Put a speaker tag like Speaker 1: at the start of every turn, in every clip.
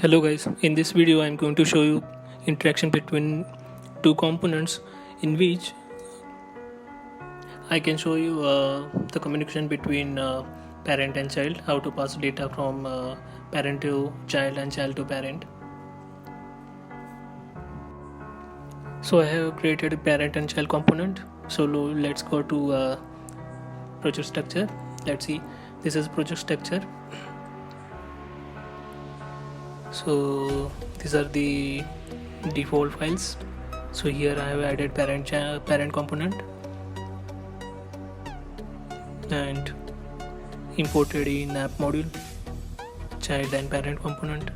Speaker 1: Hello guys, in this video I am going to show you interaction between two components in which I can show you the communication between parent and child, how to pass data from parent to child and child to parent. So I have created a parent and child component. So let's go to project structure. Let's see, this is project structure. So these are the default files. So here I have added parent component and imported in app module child and parent component.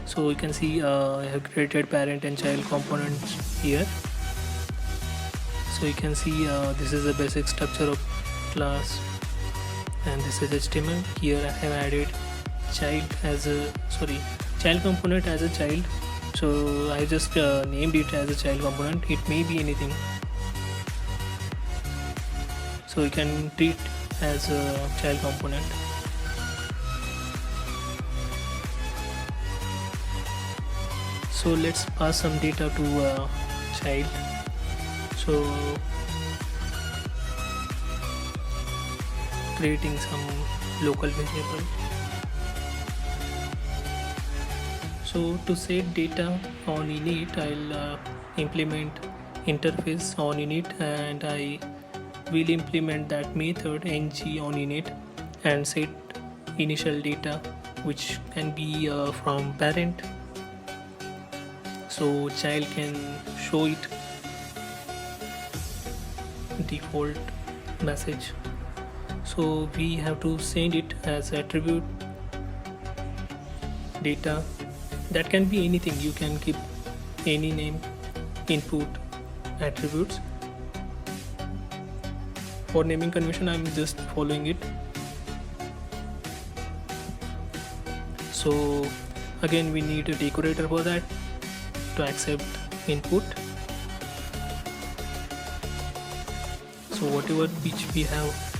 Speaker 1: So you can see I have created parent and child components here. So you can see this is the basic structure of class and this is HTML. Here I have added child component as a child. So I just named it as a child component. It may be anything. So you can treat as a child component. So let's pass some data to child. So creating some local variable. So to set data on init, I'll implement interface on init, and I will implement that method ng on init and set initial data, which can be from parent. So child can show it default message. So we have to send it as attribute data. That can be anything. You can keep any name, input, attributes. For naming convention, I'm just following it. So again, we need a decorator for that to accept input. So whatever which we have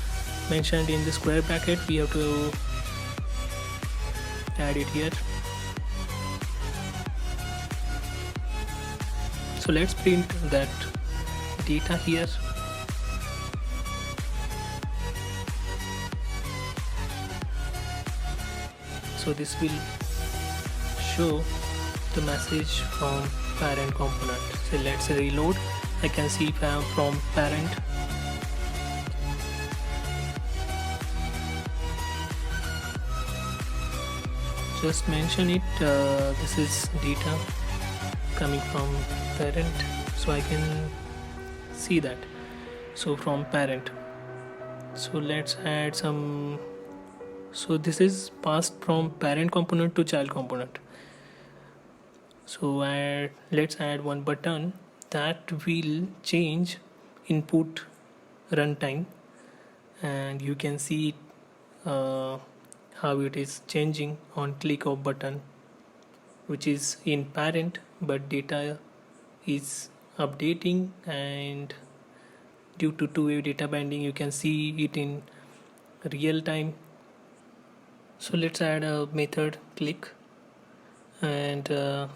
Speaker 1: mentioned in the square bracket, we have to add it here. So let's print that data here. So this will show the message from parent component. So let's reload. I can see from parent. Just mention it, this is data coming from parent, so I can see that. So from parent, so let's add some. So this is passed from parent component to child component. So let's add one button that will change input runtime, and you can see how it is changing on click of button, which is in parent, but data is updating, and due to two-way data binding you can see it in real time. So let's add a method click and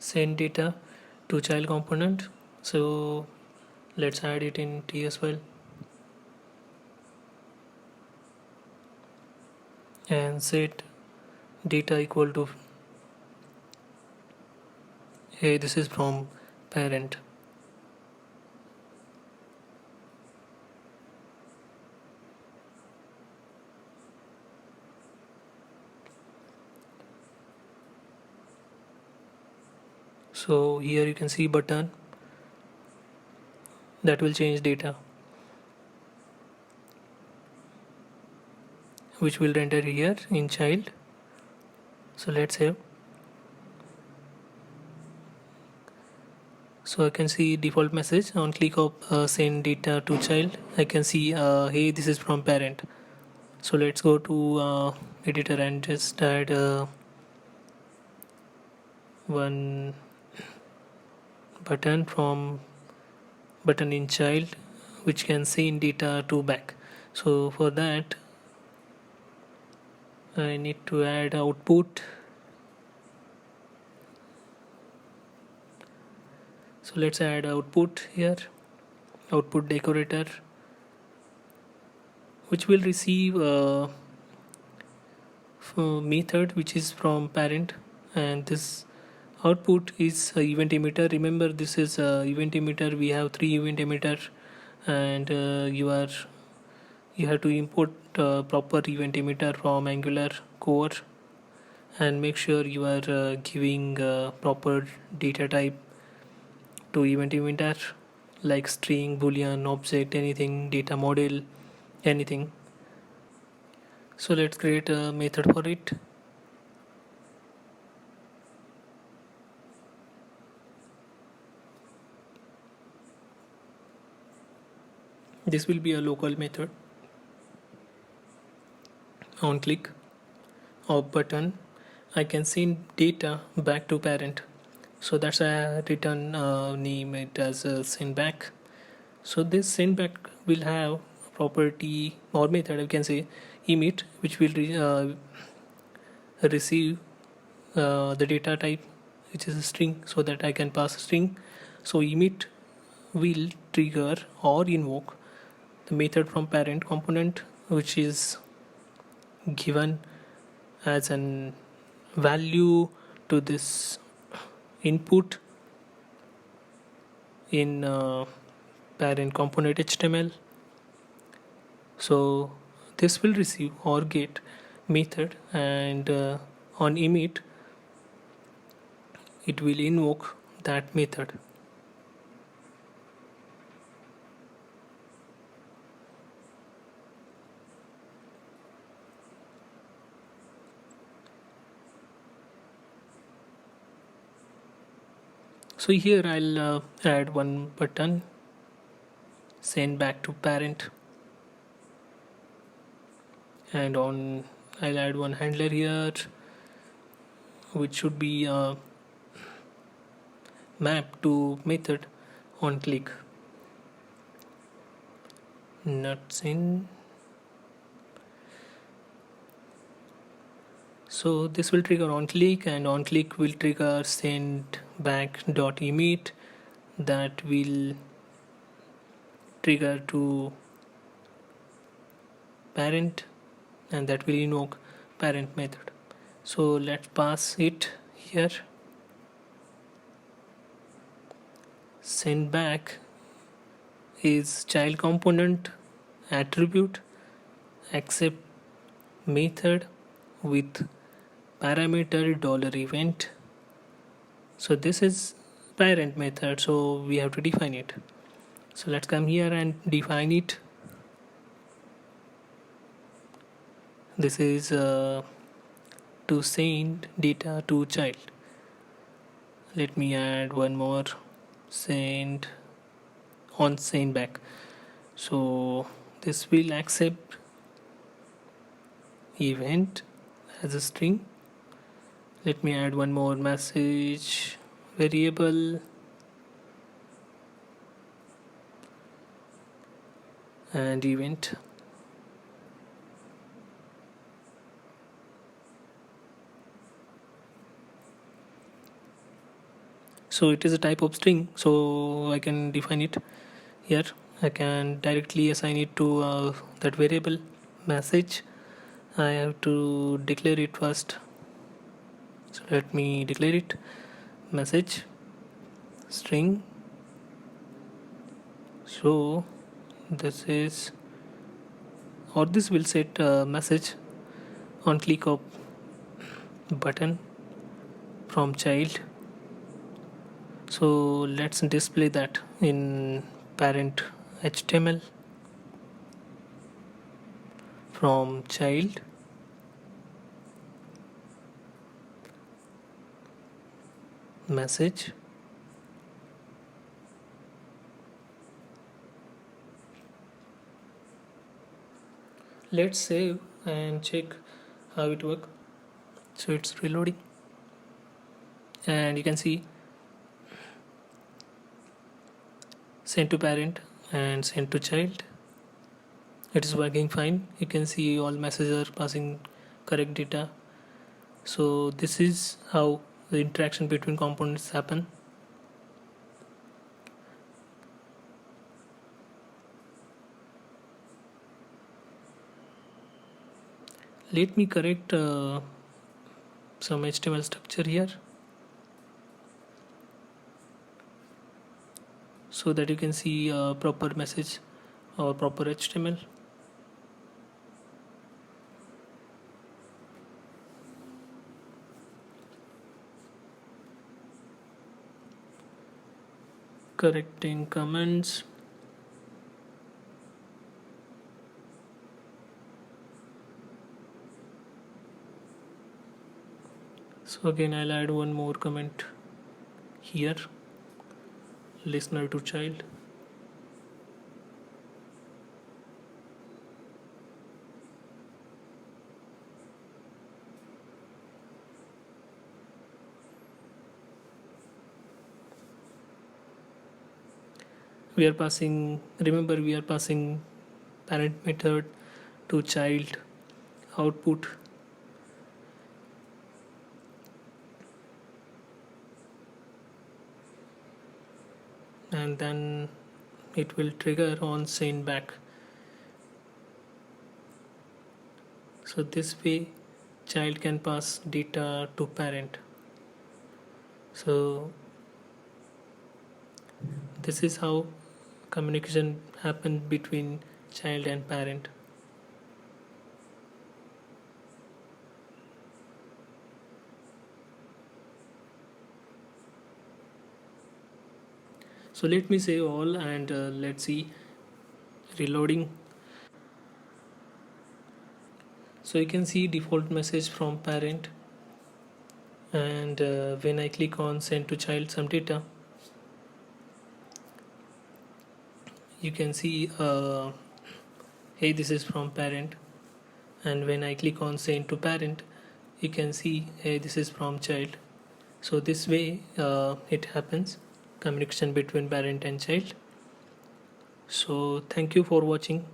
Speaker 1: send data to child component. So let's add it in TS file and set data equal to, hey, this is from parent. So here you can see button that will change data, which will render here in child. So let's save. So I can see default message on click of send data to child. I can see hey, this is from parent. So let's go to editor and just add one button in child, which can send data to back. So for that I need to add output. So let's add output here, output decorator, which will receive a method which is from parent, and this output is a event emitter. Remember, this is a event emitter. We have 3 event emitter, and you have to import proper event emitter from Angular core, and make sure you are giving proper data type to event emitter, like string, boolean, object, anything, data model, anything. So let's create a method for it. This will be a local method. On click of button, I can send data back to parent. So that's why I return name it as a send back. So this send back will have property or method, you can say emit, which will receive the data type, which is a string, so that I can pass a string. So emit will trigger or invoke the method from parent component, which is given as an value to this input in parent component HTML. So this will receive or get method, and on emit it will invoke that method. So here I'll add one button, send back to parent, and on I'll add one handler here, which should be mapped to method on click. Nuts in. So this will trigger on click, and on click will trigger send back dot emit, that will trigger to parent, and that will invoke parent method. So let's pass it here. Send back is child component attribute accept method with parameter $event. So this is parent method, so we have to define it. So let's come here and define it. This is to send data to child. Let me add one more, send on send back. So this will accept event as a string. Let me add one more message variable, and event. So it is a type of string, so I can define it here. I can directly assign it to that variable message. I have to declare it first. So let me declare it, message string. So this is, or this will set message on click of button from child. So let's display that in parent HTML from child message. Let's save and check how it works. So it's reloading, and you can see send to parent and send to child, it is working fine. You can see all messages are passing correct data. So this is how the interaction between components happen. Let me correct some HTML structure here so that you can see a proper message or proper HTML. Correcting comments. So again I'll add one more comment here, listener to child. We are passing, remember we are passing parent method to child output, and then it will trigger on send back. So this way child can pass data to parent. So this is how communication happens between child and parent. So let me save all and let's see reloading. So you can see default message from parent, and when I click on send to child some data, you can see hey, this is from parent, and when I click on send to parent, you can see hey, this is from child. So this way it happens, communication between parent and child. So thank you for watching.